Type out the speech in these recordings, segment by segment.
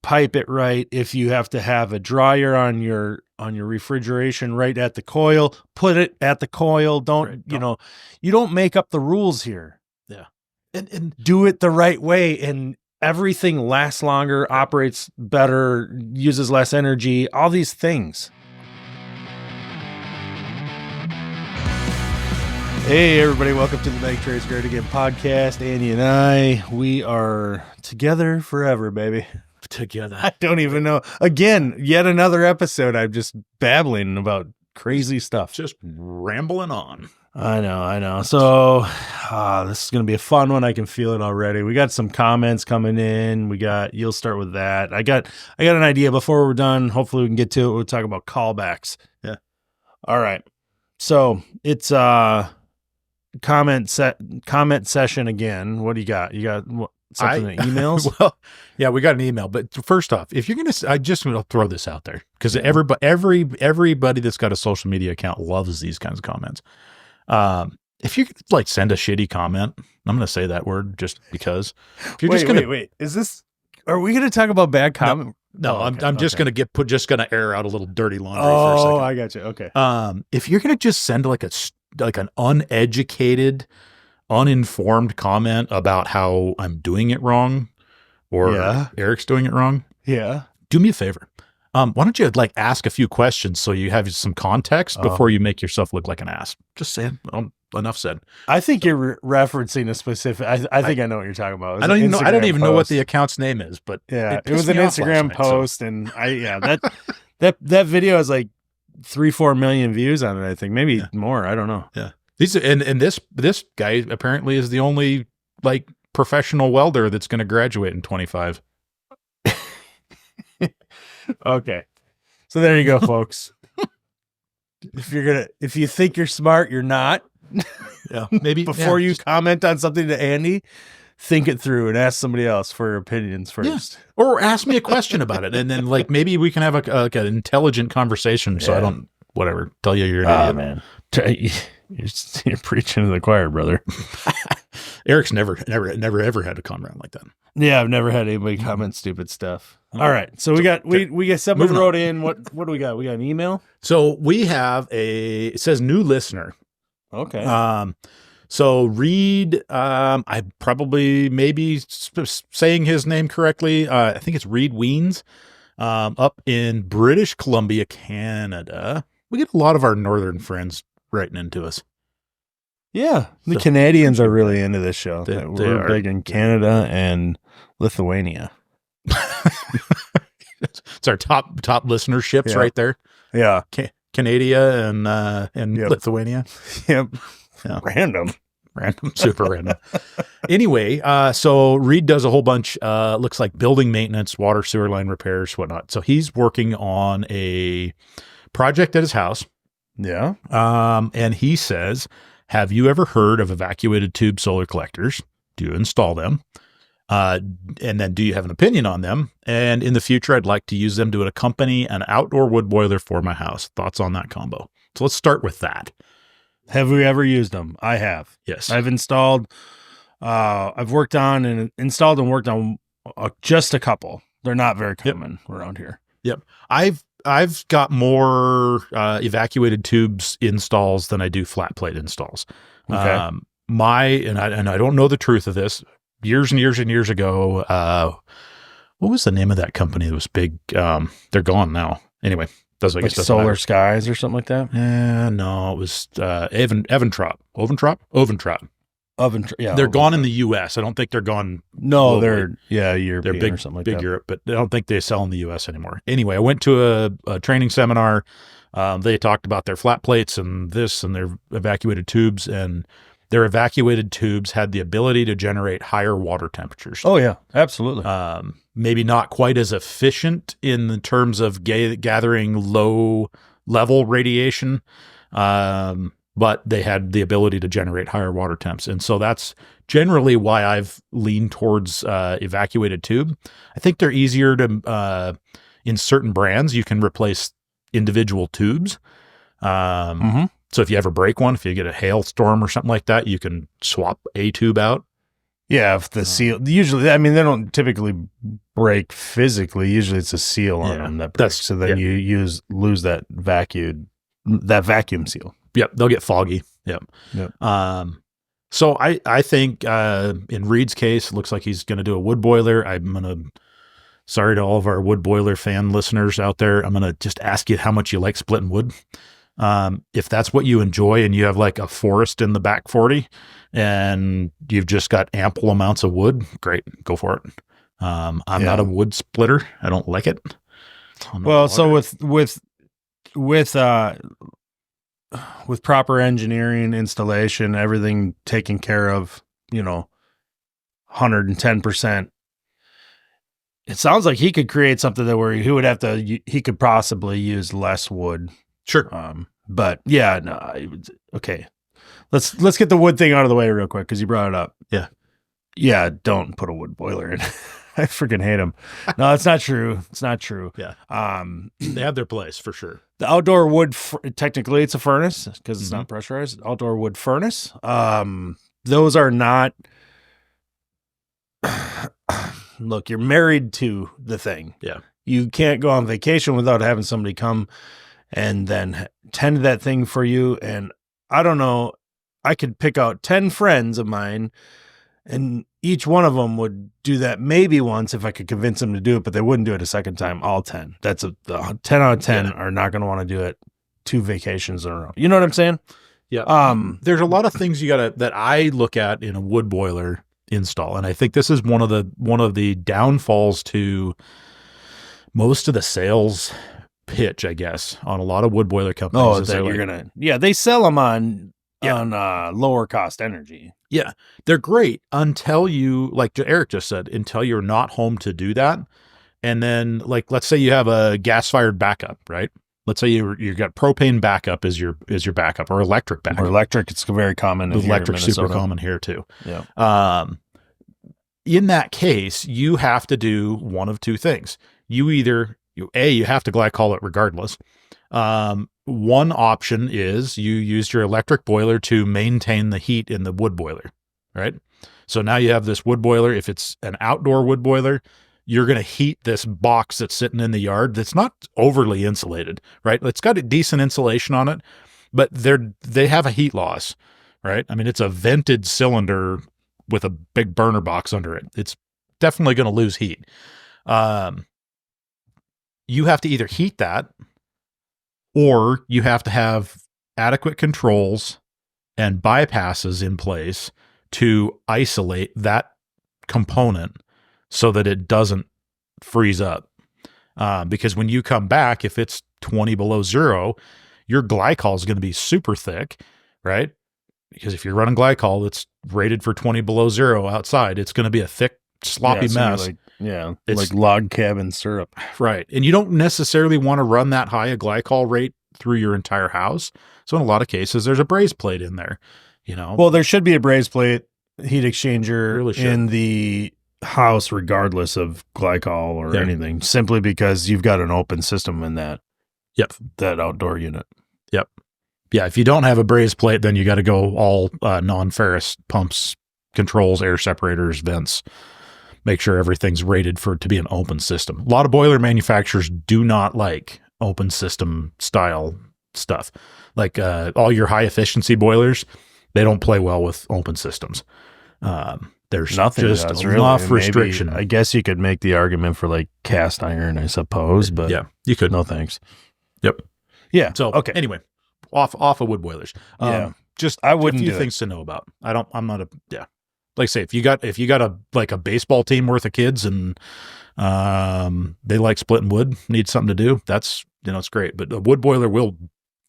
pipe it right. If you have to have a dryer on your refrigeration right at the coil, put it at the coil. You don't make up the rules here. Yeah. And do it the right way, and everything lasts longer, operates better, uses less energy, all these things. Hey, everybody. Welcome to the Make Trades Great Again podcast. Andy and I, we are together forever, baby. Together. I don't even know. Again, yet another episode. I'm just babbling about crazy stuff. Just rambling on. I know. So this is going to be a fun one. I can feel it already. We got some comments coming in. You'll start with that. I got an idea before we're done. Hopefully we can get to it. We'll talk about callbacks. Yeah. All right. So it's comment session again. What do you got? You got something in emails? Well, yeah, we got an email. But first off, if you're I just want to throw this out there because everybody that's got a social media account loves these kinds of comments. If you could send a shitty comment, I'm going to say that word just because. If you're wait. Are we going to talk about bad comment? No, I'm just going to air out a little dirty laundry for a second. Oh, I got you. Okay. If you're going to just send an uneducated, uninformed comment about how I'm doing it wrong or Eric's doing it wrong. Yeah. Do me a favor. Why don't you ask a few questions so you have some context before you make yourself look like an ass? Just saying. Enough said. I think you're referencing a specific. I think I know what you're talking about. I don't even know what the account's name is, but yeah, it was an Instagram post, and that video has 3-4 million views on it. I think maybe more. I don't know. Yeah. This guy apparently is the only professional welder that's going to graduate in 25. Okay. So there you go, folks. If you think you're smart, you're not. Yeah. Maybe before you comment on something to Andy, think it through and ask somebody else for opinions first. Yeah. Or ask me a question about it. And then maybe we can have an intelligent conversation. So I don't, tell you you're an idiot. Man. You're preaching to the choir, brother. Eric's never ever had a comment like that. Yeah, I've never had anybody comment stupid stuff. All right, so we got somebody wrote in. What do we got? We got an email. So we have it says new listener. Okay. So Reed, I probably maybe saying his name correctly. I think it's Reed Weens, up in British Columbia, Canada. We get a lot of our northern friends writing into us. Yeah, the Canadians are really into this show. We're big in Canada and Lithuania. It's our top listenerships right there. Yeah, Canada and Lithuania. Yep. Yeah. Random, super random. Anyway, so Reed does a whole bunch. Looks like building maintenance, water sewer line repairs, whatnot. So he's working on a project at his house. Yeah. And he says, have you ever heard of evacuated tube solar collectors? Do you install them? And then do you have an opinion on them? And in the future, I'd like to use them to accompany an outdoor wood boiler for my house. Thoughts on that combo? So let's start with that. Have we ever used them? I have. Yes. I've installed, I've worked on and installed and worked on just a couple. They're not very common around here. Yep. I've got more evacuated tubes installs than I do flat plate installs. Okay. And I don't know the truth of this. Years and years and years ago, what was the name of that company that was big? They're gone now. Anyway, doesn't Solar matter. Skies or something like that. No, it was Oventrop. They're gone in the U.S. I don't think they're gone. No, globally. they're European they're big, or something like big that. Europe, but I don't think they sell in the U.S. anymore. Anyway, I went to a training seminar. They talked about their flat plates and this and their evacuated tubes, and their evacuated tubes had the ability to generate higher water temperatures. Oh yeah, absolutely. Maybe not quite as efficient in the terms of gathering low level radiation. But they had the ability to generate higher water temps. And so that's generally why I've leaned towards evacuated tube. I think they're easier to, in certain brands, you can replace individual tubes. So if you ever break one, if you get a hailstorm or something like that, you can swap a tube out. Yeah, if the seal usually, I mean, they don't typically break physically. Usually, it's a seal on them that breaks. So then you lose that vacuum seal. Yep, they'll get foggy. Yep. So I think in Reed's case, it looks like he's going to do a wood boiler. Sorry to all of our wood boiler fan listeners out there. I'm going to just ask you how much you like splitting wood. If that's what you enjoy and you have like a forest in the back 40 and you've just got ample amounts of wood, great, go for it. I'm not a wood splitter. I don't like it. Well, so with proper engineering, installation, everything taken care of, 110%. It sounds like he could create something he could possibly use less wood. Sure. But yeah, no, okay. Let's get the wood thing out of the way real quick because you brought it up. Yeah. Yeah. Don't put a wood boiler in. I freaking hate them. No, it's not true. It's not true. Yeah. They have their place for sure. The outdoor wood, technically it's a furnace because it's not pressurized. Outdoor wood furnace. Those are not, look, you're married to the thing. Yeah. You can't go on vacation without having somebody come and then tend that thing for you. And I don't know, I could pick out 10 friends of mine and each one of them would do that maybe once if I could convince them to do it, but they wouldn't do it a second time. All 10. That's the 10 out of 10 are not going to want to do it 2 vacations in a row. You know what I'm saying? Yeah. There's a lot of things that I look at in a wood boiler install. And I think this is one of the downfalls to most of the sales pitch, I guess, on a lot of wood boiler companies. They sell them on lower cost energy. Yeah, they're great until you, like Eric just said, until you're not home to do that. And then, like, let's say you have a gas fired backup, right? Let's say you got propane backup as your backup, or electric backup. Or electric, it's very common. Electric's super common here too. Yeah. In that case, you have to do one of two things. You have to glycol it regardless. One option is you use your electric boiler to maintain the heat in the wood boiler, right? So now you have this wood boiler. If it's an outdoor wood boiler, you're going to heat this box that's sitting in the yard that's not overly insulated, right? It's got a decent insulation on it, but they have a heat loss, right? I mean, it's a vented cylinder with a big burner box under it. It's definitely going to lose heat. You have to either heat that, or you have to have adequate controls and bypasses in place to isolate that component so that it doesn't freeze up. Because when you come back, if it's 20 below zero, your glycol is going to be super thick, right? Because if you're running glycol that's rated for 20 below zero outside, it's going to be a thick, sloppy mess. It's like log cabin syrup. Right. And you don't necessarily want to run that high a glycol rate through your entire house. So in a lot of cases, there's a braze plate in there, Well, there should be a braze plate heat exchanger in the house, regardless of glycol or anything, simply because you've got an open system in that outdoor unit. Yep. Yeah. If you don't have a braze plate, then you got to go all non-ferrous pumps, controls, air separators, vents. Make sure everything's rated to be an open system. A lot of boiler manufacturers do not like open system style stuff. Like all your high efficiency boilers, they don't play well with open systems. There's just enough restriction. I guess you could make the argument for like cast iron, I suppose, but yeah, you could. No thanks. Yep. Yeah. So okay. Anyway, off of wood boilers. I wouldn't a few things to know about. Like I say, if you got a baseball team worth of kids and they like splitting wood, need something to do, that's it's great. But a wood boiler will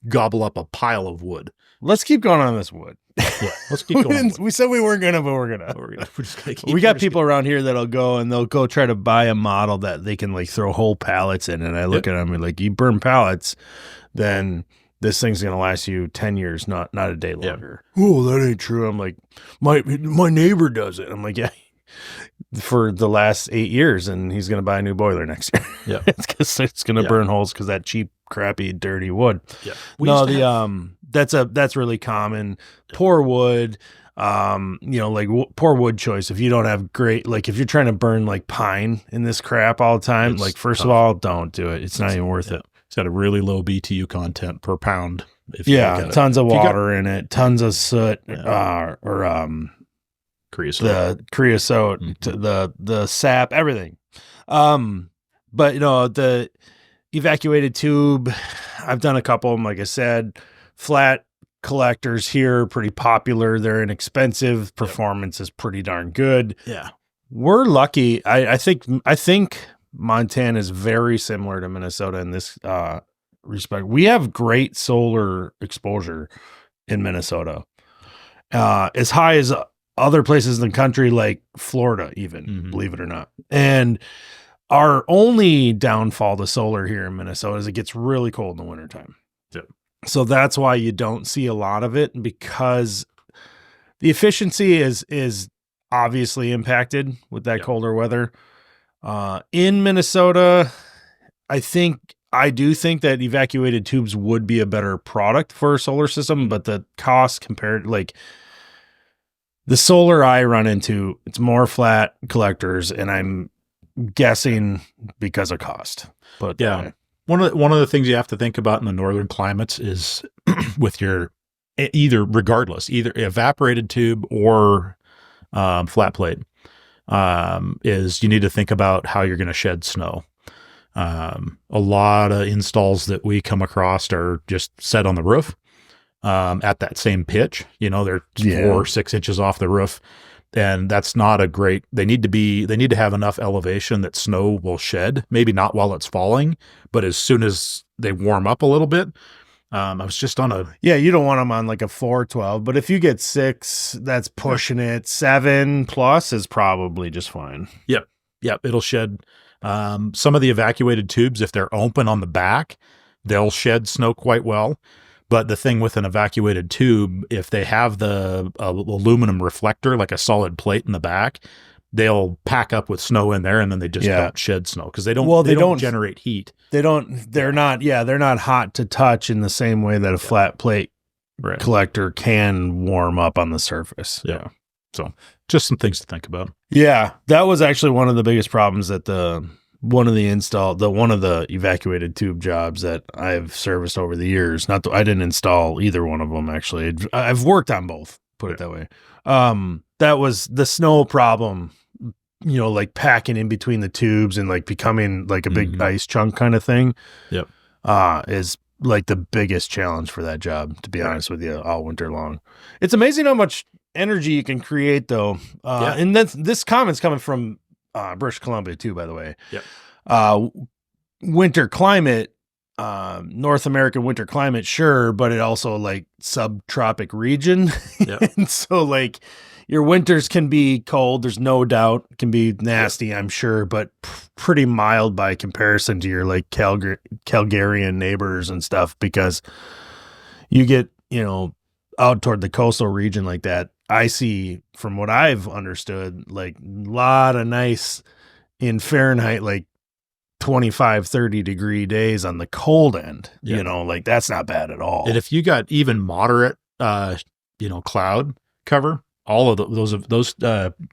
gobble up a pile of wood. Let's keep going on this wood. Yeah, let's keep going. We said we weren't gonna, but we're gonna. We got people around here that'll go and they'll go try to buy a model that they can like throw whole pallets in, and I look at them and like, you burn pallets, then this thing's gonna last you 10 years, not a day longer. Yeah. Oh, that ain't true. I'm like, my neighbor does it. I'm like, yeah, for the last 8 years, and he's gonna buy a new boiler next year. Yeah, it's gonna burn holes because that cheap, crappy, dirty wood. Yeah, that's really common. Poor wood. Like poor wood choice. If you don't have great, like if you're trying to burn like pine in this crap all the time, It's like first tough. of all, don't do it. It's not even worth it. It's got a really low BTU content per pound. If you look Yeah, at it. tons of If you got- water in it, tons of soot, Creosote. the creosote, the sap, everything. But the evacuated tube, I've done a couple of them. Like I said, flat collectors here, pretty popular. They're inexpensive. Performance is pretty darn good. Yeah. We're lucky. I think Montana is very similar to Minnesota in this respect. We have great solar exposure in Minnesota, as high as other places in the country, like Florida, even, believe it or not. And our only downfall to solar here in Minnesota is it gets really cold in the wintertime. Yep. So that's why you don't see a lot of it, because the efficiency is obviously impacted with that colder weather. In Minnesota, I do think that evacuated tubes would be a better product for a solar system, but the cost compared, like the solar I run into, it's more flat collectors, and I'm guessing because of cost. But yeah, one of the things you have to think about in the northern climates is with your either evaporated tube or flat plate, is you need to think about how you're going to shed snow. A lot of installs that we come across are just set on the roof at that same pitch. They're 4 or 6 inches off the roof, and that's not a great. They need to have enough elevation that snow will shed. Maybe not while it's falling, but as soon as they warm up a little bit. I was just on you don't want them on like a 412, but if you get 6, that's pushing it. 7 plus is probably just fine. Yep, it'll shed. Some of the evacuated tubes, if they're open on the back, they'll shed snow quite well. But the thing with an evacuated tube, if they have the aluminum reflector, like a solid plate in the back, they'll pack up with snow in there, and then they just don't shed snow because they don't generate heat. They're not hot to touch in the same way that a flat plate collector can warm up on the surface. Yeah. So just some things to think about. Yeah. That was actually one of the biggest problems that one of the evacuated tube jobs that I've serviced over the years. I didn't install either one of them, actually. I've worked on both, put it that way. That was the snow problem, like packing in between the tubes and like becoming like a big ice chunk kind of thing. Yep. Is like the biggest challenge for that job, to be honest with you, all winter long. It's amazing how much energy you can create, though. And this comment's coming from British Columbia too, by the way. Yep. Winter climate, North American winter climate, sure, but it also like subtropic region. Yep. And so like your winters can be cold, there's no doubt, can be nasty, I'm sure, but pretty mild by comparison to your like Calgarian neighbors and stuff, because you get, out toward the coastal region like that. I see, from what I've understood, like a lot of nice in Fahrenheit, like 25, 30 degree days on the cold end, like that's not bad at all. And if you got even moderate, cloud cover, all of those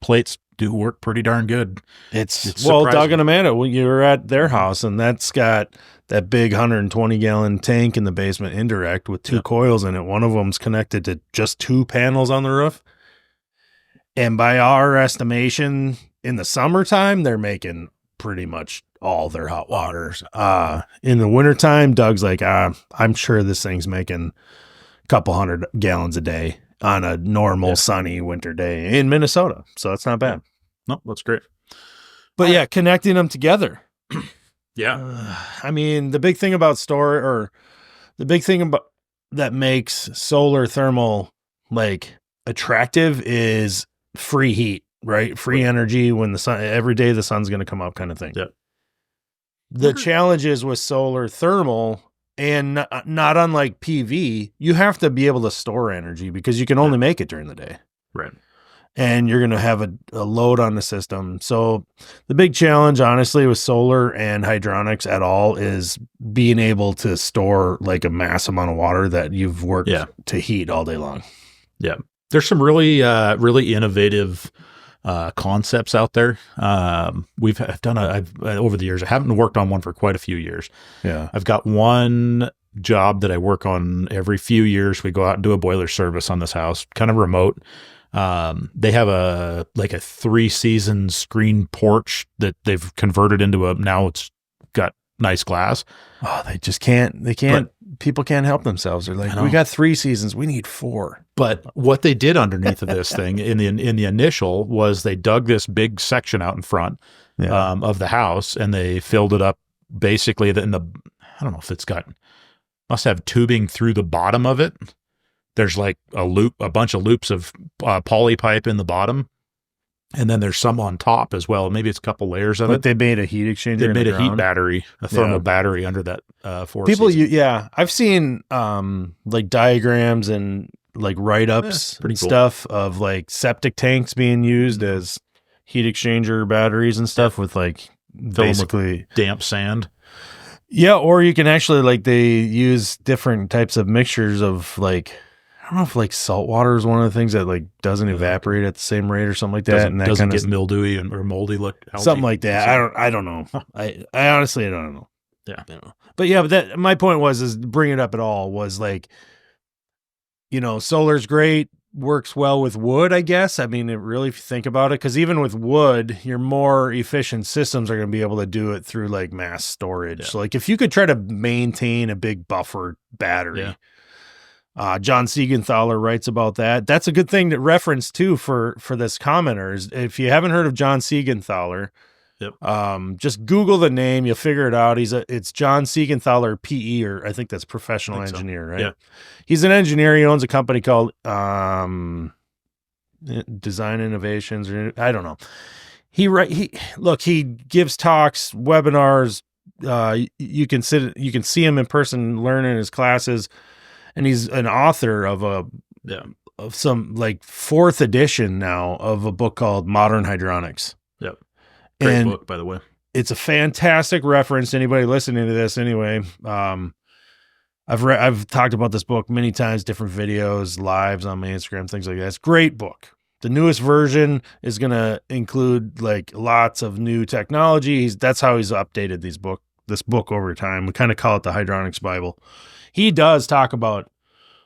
plates do work pretty darn good. It's well, Doug and Amanda, you were at their house, and that's got that big 120-gallon tank in the basement indirect with 2 coils in it. One of them's connected to just 2 panels on the roof. And by our estimation, in the summertime, they're making pretty much all their hot waters. In the wintertime, Doug's like, I'm sure this thing's making a couple 100 gallons a day on a normal sunny winter day in Minnesota. So that's not bad. No, that's great. But connecting them together. Yeah. I mean, the big thing about that makes solar thermal like attractive is free heat, right? Free energy when the sun, every day the sun's going to come up kind of thing. Yep. The challenges with solar thermal, and not unlike PV, you have to be able to store energy because you can only make it during the day. Right. And you're going to have a load on the system. So the big challenge, honestly, with solar and hydronics at all is being able to store like a mass amount of water that you've worked to heat all day long. Yeah. There's some really innovative concepts out there. I've done over the years. I haven't worked on one for quite a few years. Yeah. I've got one job that I work on every few years. We go out and do a boiler service on this house, kind of remote. They have a 3-season screen porch that they've converted into now it's got nice glass. Oh, people can't help themselves. They're like, we got 3 seasons. We need 4. But what they did underneath of this thing in the initial was they dug this big section out in front of the house, and they filled it up basically I don't know if must have tubing through the bottom of it. There's like a bunch of loops of poly pipe in the bottom. And then there's some on top as well. Maybe it's a couple layers of it. They made a heat exchanger. They made a heat battery, a thermal battery under that 4 People, I've seen like diagrams and like write-ups and stuff of like septic tanks being used as heat exchanger batteries and stuff with like basically damp sand. Yeah, or you can actually like they use different types of mixtures of like I don't know if like salt water is one of the things that like doesn't evaporate at the same rate or something like that. And that doesn't get mildewy or moldy look. Something like that. I don't know. I honestly don't know. Yeah. But my point was bring it up at all was like, solar's great, works well with wood, I guess. I mean, it really, if you think about it, because even with wood, your more efficient systems are going to be able to do it through like mass storage. Yeah. So like if you could try to maintain a big buffer battery, John Siegenthaler writes about that. That's a good thing to reference too for this commenter. Is if you haven't heard of John Siegenthaler, just Google the name, you'll figure it out. It's John Siegenthaler PE, or I think that's professional engineer, right? Yeah. He's an engineer. He owns a company called Design Innovations, or I don't know. He gives talks, webinars. You can see him in person, learn in his classes. And he's an author of some like 4th edition now of a book called Modern Hydronics. Yep. Great book, by the way. It's a fantastic reference to anybody listening to this anyway. I've talked about this book many times, different videos, lives on my Instagram, things like that. It's a great book. The newest version is going to include like lots of new technology. That's how he's updated this book over time. We kind of call it the Hydronics Bible. He does talk about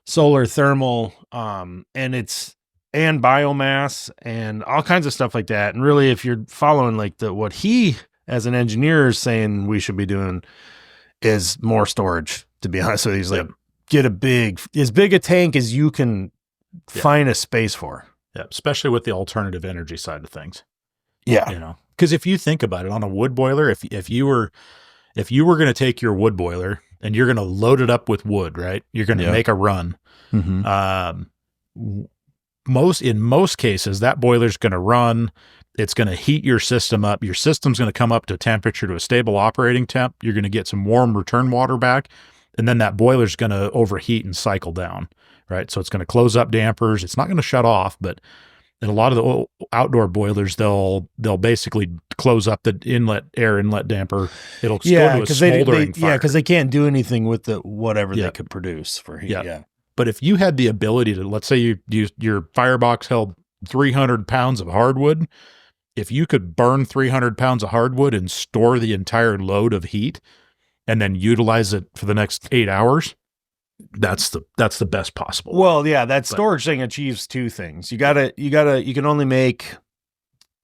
solar thermal, and biomass and all kinds of stuff like that. And really, if you're following like what he as an engineer is saying we should be doing is more storage, to be honest with you. He's like, get as big a tank as you can find a space for. Yeah. Especially with the alternative energy side of things. Yeah. Because if you think about it on a wood boiler, if you were going to take your wood boiler and you're going to load it up with wood, right? You're going to make a run. Mm-hmm. In most cases, that boiler's going to run. It's going to heat your system up. Your system's going to come up to temperature, to a stable operating temp. You're going to get some warm return water back. And then that boiler's going to overheat and cycle down, right? So it's going to close up dampers. It's not going to shut off, but in a lot of the outdoor boilers, they'll basically close up the air inlet damper. It'll go to a smoldering fire. Yeah, because they can't do anything with whatever they could produce for heat. Yeah. But if you had the ability to, let's say your firebox held 300 pounds of hardwood, if you could burn 300 pounds of hardwood and store the entire load of heat and then utilize it for the next 8 hours, that's the best possible. Well, yeah, that storage thing achieves 2 things. You can only make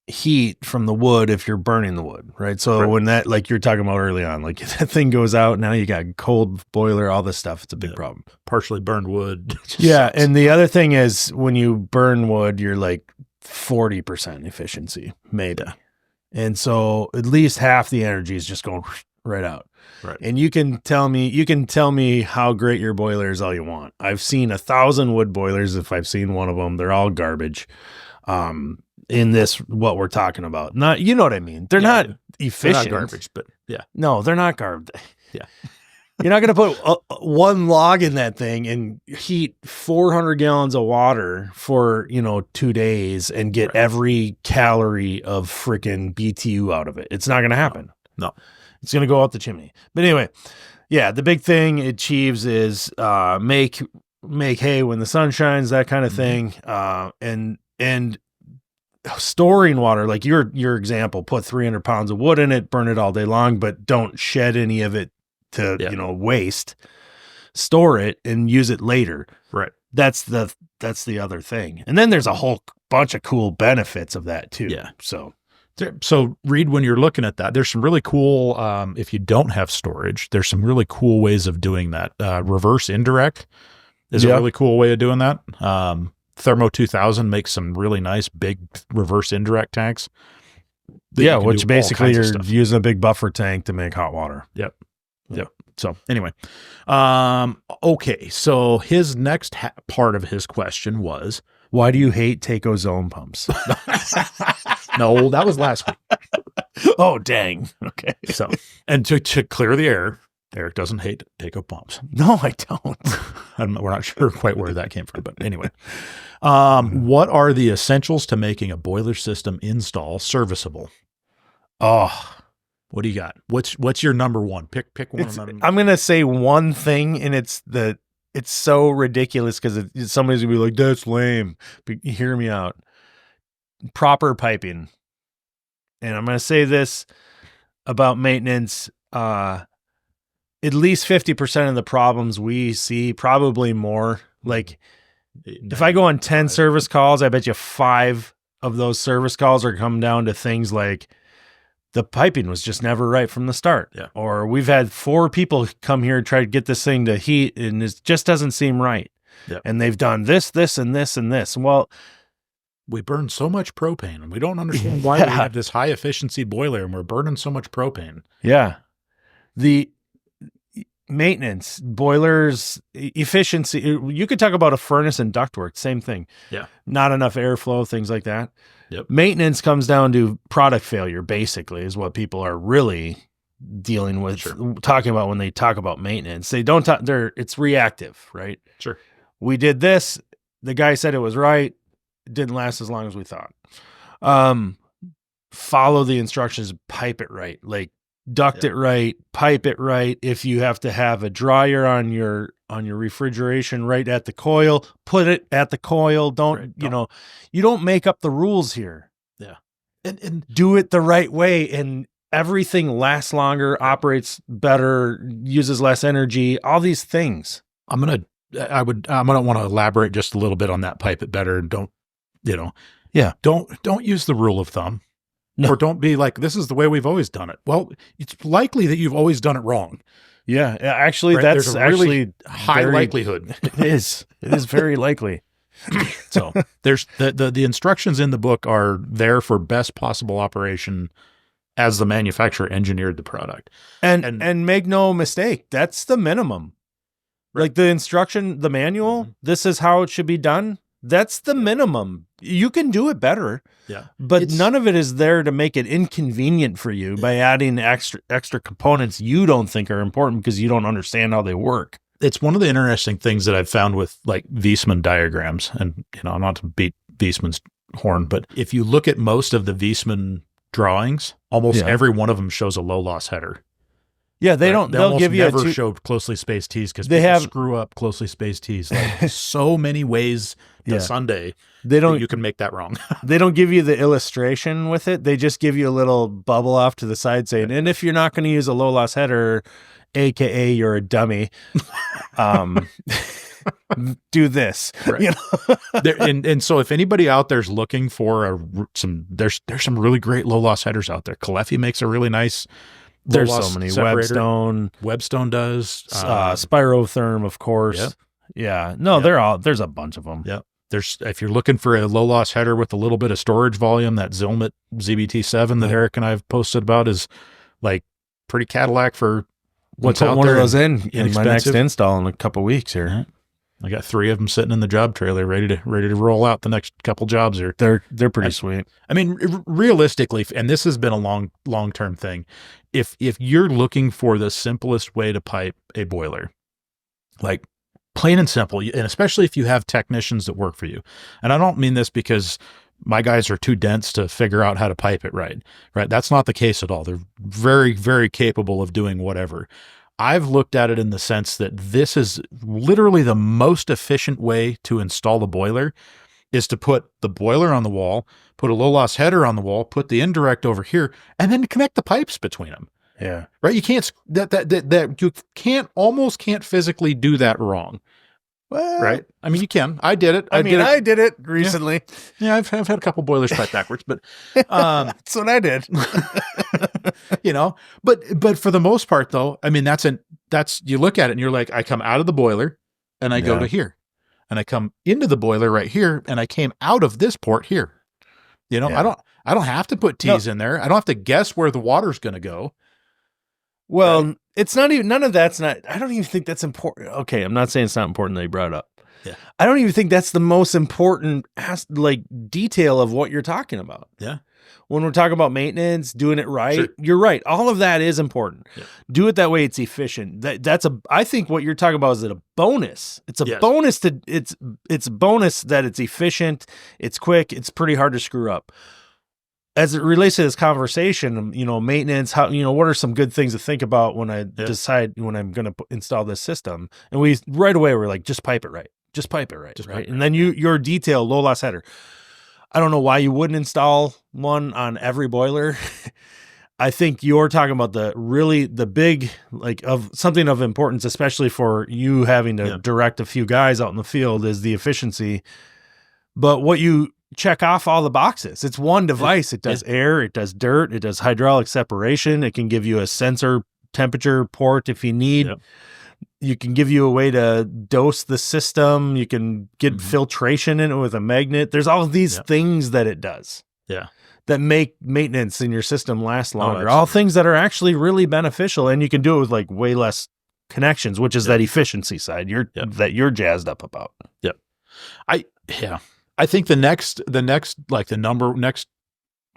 heat from the wood if you're burning the wood, right? So when that, like you're talking about early on, like that thing goes out, now you got cold boiler, all this stuff. It's a big problem. Partially burned wood. Yeah. And the other thing is when you burn wood, you're like 40% efficiency, maybe. Yeah. And so at least half the energy is just going right out. Right. And you can tell me how great your boiler is all you want. I've seen 1,000 wood boilers. If I've seen one of them, they're all garbage. In this, what we're talking about, not, you know what I mean? They're not efficient. They're not garbage, but no, they're not garbage. Yeah. You're not going to put one log in that thing and heat 400 gallons of water for, 2 days and get every calorie of freaking BTU out of it. It's not going to happen. No. It's going to go out the chimney. But anyway, the big thing it achieves is make make hay when the sun shines, that kind of thing. And storing water, like your example, put 300 pounds of wood in it, burn it all day long, but don't shed any of it to, waste. Store it and use it later. Right. That's the other thing. And then there's a whole bunch of cool benefits of that too. Yeah. So Reed, when you're looking at that, there's some really cool, if you don't have storage, there's some really cool ways of doing that. Reverse indirect is a really cool way of doing that. Thermo 2000 makes some really nice big reverse indirect tanks. Yeah, which basically you're using a big buffer tank to make hot water. Yep. So anyway, okay. So his next part of his question was, why do you hate Taco zone pumps? No, that was last week. Oh, dang. Okay. So, and to clear the air, Eric doesn't hate Taco pumps. No, I don't. We're not sure quite where that came from, but anyway. What are the essentials to making a boiler system install serviceable? Oh, what do you got? What's your number one? Pick one of them. I'm going to say one thing, and it's so ridiculous because somebody's going to be like, that's lame. But hear me out. Proper piping. And I'm going to say this about maintenance. At least 50% of the problems we see, probably more. Like, if I go on 10 service calls, I bet you 5 of those service calls are come down to things like the piping was just never right from the start. Yeah. Or we've had 4 people come here and try to get this thing to heat, and it just doesn't seem right. Yeah. And they've done this, and this, and this. Well, we burn so much propane, and we don't understand why we have this high efficiency boiler and we're burning so much propane. Yeah. The maintenance, boilers, efficiency. You could talk about a furnace and ductwork, same thing. Yeah. Not enough airflow, things like that. Yep. Maintenance comes down to product failure, basically, is what people are really dealing with, talking about when they talk about maintenance. They don't talk, it's reactive, right? Sure. We did this. The guy said it was right. It didn't last as long as we thought. Follow the instructions, pipe it right, like duct it right, pipe it right. If you have to have a dryer on your refrigeration right at the coil, put it at the coil. You don't make up the rules here. Yeah. And do it the right way, and everything lasts longer, operates better, uses less energy, all these things. I'm going to want to elaborate just a little bit on that pipe it better, and don't use the rule of thumb. No. Or don't be like, this is the way we've always done it. Well, it's likely that you've always done it wrong. Yeah, actually, that's There's a actually really high likelihood. It is very likely. So there's the instructions in the book are there for best possible operation as the manufacturer engineered the product. And make no mistake, that's the minimum. Right. Like the instruction, the manual, this is how it should be done. That's the minimum. You can do it better. Yeah. But none of it is there to make it inconvenient for you by adding extra components you don't think are important because you don't understand how they work. It's one of the interesting things that I've found with like Viessmann diagrams, and not to beat Viessmann's horn, but if you look at most of the Viessmann drawings, almost every one of them shows a low loss header. Yeah, they'll give you never show closely spaced tees because screw up closely spaced tees. Like so many ways to Sunday. You can make that wrong. They don't give you the illustration with it. They just give you a little bubble off to the side saying, and if you're not going to use a low loss header, AKA you're a dummy, do this. Right. And so if anybody out there's looking for there's some really great low loss headers out there. Caleffi makes a really nice. There's so many. Separator. Webstone does. Spirotherm, of course. Yep. Yeah. No, there's a bunch of them. Yeah. If you're looking for a low loss header with a little bit of storage volume, that Zilmit ZBT7 that Eric and I have posted about is like pretty Cadillac for what's out there. One of those in my next install in a couple weeks here. Yeah. I got 3 of them sitting in the job trailer, ready to roll out the next couple jobs here. They're pretty sweet. I mean, realistically, and this has been a long-term thing. If you're looking for the simplest way to pipe a boiler, like plain and simple, and especially if you have technicians that work for you, and I don't mean this because my guys are too dense to figure out how to pipe it right? That's not the case at all. They're very, very capable of doing whatever. I've looked at it in the sense that this is literally the most efficient way to install the boiler is to put the boiler on the wall, put a low loss header on the wall, put the indirect over here, and then connect the pipes between them. Yeah. Right? You can't almost can't physically do that wrong. Well, Right? I mean, you can. I did it. I did it recently. Yeah, I've had a couple boilers pipe backwards, but That's what I did. but for the most part though, I mean, that's you look at it and you're like, I come out of the boiler and I go to here, and I come into the boiler right here, and I came out of this port here. Yeah. I don't have to put T's in there. I don't have to guess where the water's going to go. Well, Right. it's not even, none of that's not, I don't even think that's important. Okay. I'm not saying it's not important that you brought it up. Yeah. I don't even think that's the most important detail of what you're talking about. Yeah. When we're talking about maintenance, doing it right, Sure. you're right. All of that is important. Yeah. Do it that way. It's efficient. I think what you're talking about is a bonus. It's a Yes. bonus it's a bonus that it's efficient. It's quick. It's pretty hard to screw up. As it relates to this conversation, maintenance, how, what are some good things to think about when I decide when I'm going to install this system? And we right away, we're like, just pipe it right. Just pipe it right. Right. And then your detail, low loss header. I don't know why you wouldn't install one on every boiler. I think you're talking about the big, of something of importance, especially for you having to direct a few guys out in the field, is the efficiency. But what you check off all the boxes. It's one device. It does air, it does dirt, it does hydraulic separation. It can give you a sensor temperature port if you need. Yep. You can give you a way to dose the system. You can get filtration in it with a magnet. There's all of these things that it does. Yeah. That make maintenance in your system last longer. Oh, all things that are actually really beneficial, and you can do it with way less connections, which is that efficiency side that you're jazzed up about. Yep. I think the next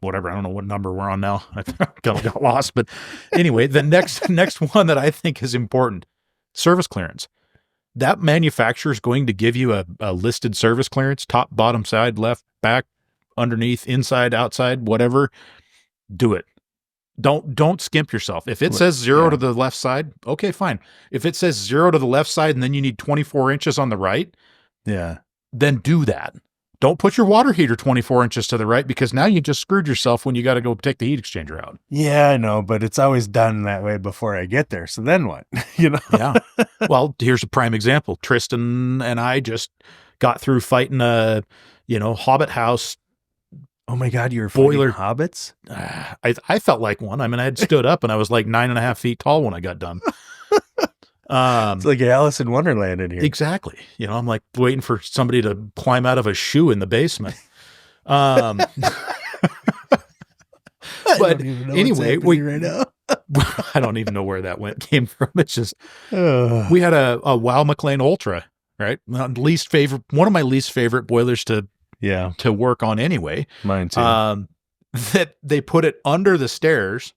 whatever, I don't know what number we're on now. I got lost, but anyway, the next one that I think is important, service clearance. That manufacturer is going to give you a listed service clearance, top, bottom, side, left, back, underneath, inside, outside, whatever. Do it. Don't skimp yourself. If it says 0 to the left side, okay, fine. If it says 0 to the left side and then you need 24 inches on the right, then do that. Don't put your water heater 24 inches to the right, because now you just screwed yourself when you got to go take the heat exchanger out. Yeah, I know, but it's always done that way before I get there. So then what? Yeah. Well, here's a prime example. Tristan and I just got through fighting a, Hobbit house. Oh my God, you were boiler fighting hobbits? I felt like one. I mean, I had stood up and I was like 9.5 feet tall when I got done. It's like Alice in Wonderland in here. Exactly. I'm like waiting for somebody to climb out of a shoe in the basement. But anyway, right now. I don't even know where that came from. It's just, we had a Wow McLean Ultra, right? One of my least favorite boilers to work on anyway. Mine too. That they put it under the stairs.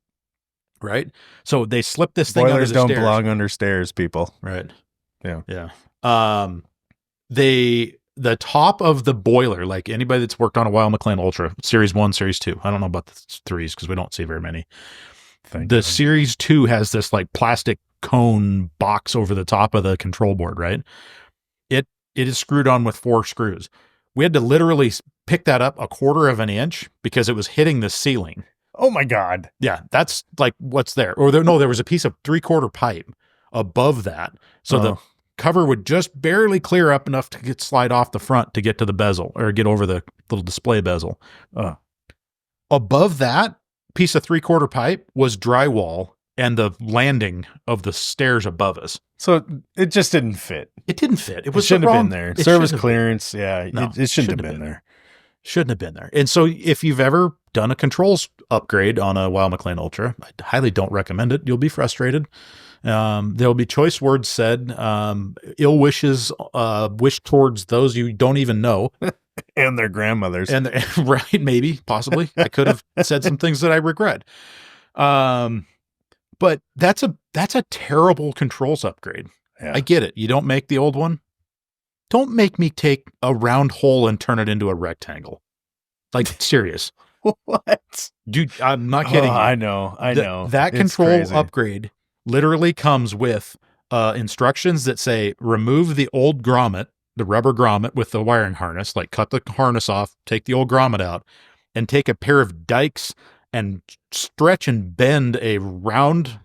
Right. So they slip this thing under the stairs. Boilers don't belong under stairs, people. Right. Yeah. Yeah. The top of the boiler, like anybody that's worked on a Wow McLean Ultra, Series 1, Series 2. I don't know about the 3s because we don't see very many. The Series 2 has this plastic cone box over the top of the control board, right? It is screwed on with 4 screws. We had to literally pick that up 1/4 of an inch because it was hitting the ceiling. Oh my God. Yeah, that's what's there. Or there was a piece of 3/4 pipe above that. So the cover would just barely clear up enough to slide off the front to get to the bezel or get over the little display bezel. Above that piece of 3/4 pipe was drywall and the landing of the stairs above us. So it just didn't fit. It didn't fit. It shouldn't have been there. Service clearance. Yeah. No, it shouldn't have been there. Shouldn't have been there. And so if you've ever done a controls upgrade on a Wow McLean Ultra, I highly don't recommend it. You'll be frustrated. There'll be choice words said, ill wishes, wished towards those you don't even know. And their grandmothers. Right, maybe, possibly. I could have said some things that I regret. But that's a terrible controls upgrade. Yeah. I get it. You don't make the old one. Don't make me take a round hole and turn it into a rectangle. Serious. What? Dude, I'm not kidding you. I know. That control upgrade literally comes with instructions that say remove the old grommet, the rubber grommet with the wiring harness, like cut the harness off, take the old grommet out, and take a pair of dikes and stretch and bend a round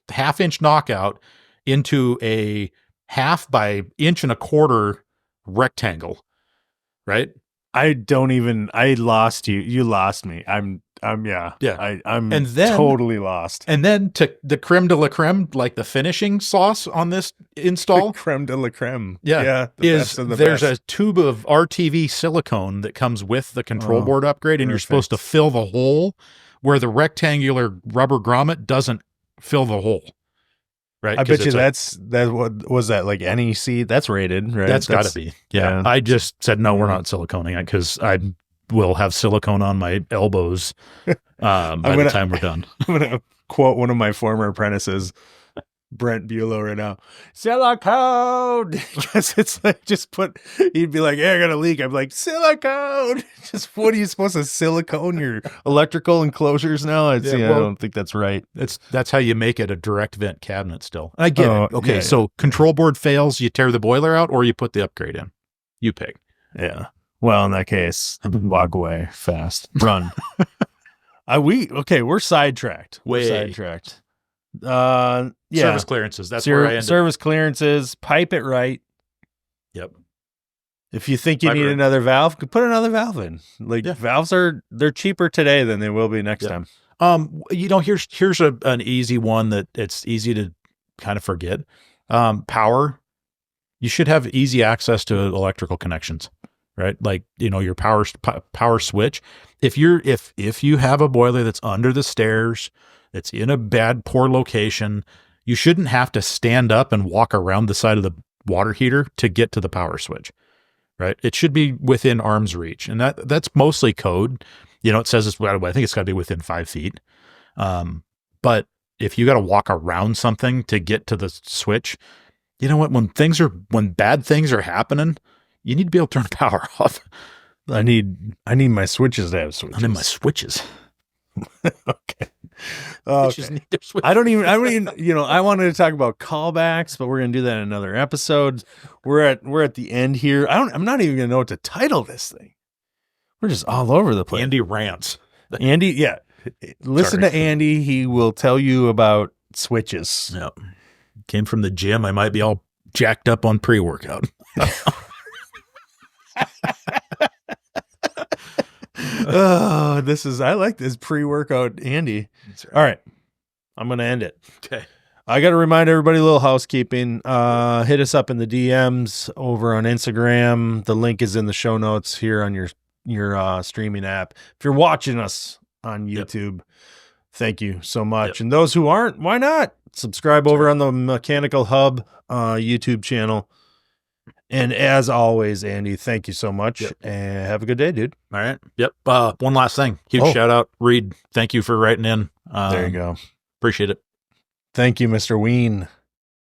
1/2-inch knockout into a 1/2 by 1.25 inch rectangle, right? I lost you. You lost me. I'm And then totally lost. And then to the creme de la creme, like the finishing sauce on this install, Creme de la creme. there's best. a tube of RTV silicone that comes with the control board upgrade, and you're perfect. supposed to fill the hole where the rectangular rubber grommet doesn't fill the hole. Right? I bet you what was that, like NEC? That's rated, right? That's got to be. Yeah. I just said, no, we're not siliconing it because I will have silicone on my elbows by the time we're done. I'm going to quote one of my former apprentices, Brent Buelow, right now. Silicone! Because it's like, he'd be like, hey, I got a leak. I'm like, silicone! Just, what are you supposed to silicone your electrical enclosures now? I don't think that's right. That's how you make it a direct vent cabinet still. I get it. Okay, yeah, so control board fails, you tear the boiler out, or you put the upgrade in. You pick. Yeah. Well, in that case, walk away fast. Run. We're sidetracked. Way. Sidetracked. Service clearances. That's where I ended. Service clearances. Pipe it right. Yep. If you think you need another valve, put another valve in. Valves they're cheaper today than they will be next time. Here's an easy one that it's easy to kind of forget. Power. You should have easy access to electrical connections, right? Like, your power switch. If you have a boiler that's under the stairs, that's in a poor location, you shouldn't have to stand up and walk around the side of the water heater to get to the power switch, right? It should be within arm's reach. And that's mostly code. It says I think it's got to be within 5 feet. But if you got to walk around something to get to the switch, you know what? When bad things are happening, you need to be able to turn the power off. I need my switches to have switches. I need my switches. Okay. I don't even, I wanted to talk about callbacks, but we're going to do that in another episode. We're at the end here. I'm not even going to know what to title this thing. We're just all over the place. Andy rants. Andy. Yeah. Listen to Andy. He will tell you about switches. Yeah. Came from the gym. I might be all jacked up on pre-workout. I like this pre-workout Andy. Right. All right. I'm going to end it. Okay. I got to remind everybody, a little housekeeping. Hit us up in the DMs over on Instagram. The link is in the show notes here on your streaming app. If you're watching us on YouTube, thank you so much. And those who aren't, why not? Subscribe over on the Mechanical Hub YouTube channel. And as always, Andy, thank you so much. And have a good day, dude. All right. Yep. One last thing. Huge shout out. Reed, thank you for writing in. There you go. Appreciate it. Thank you, Mr. Ween.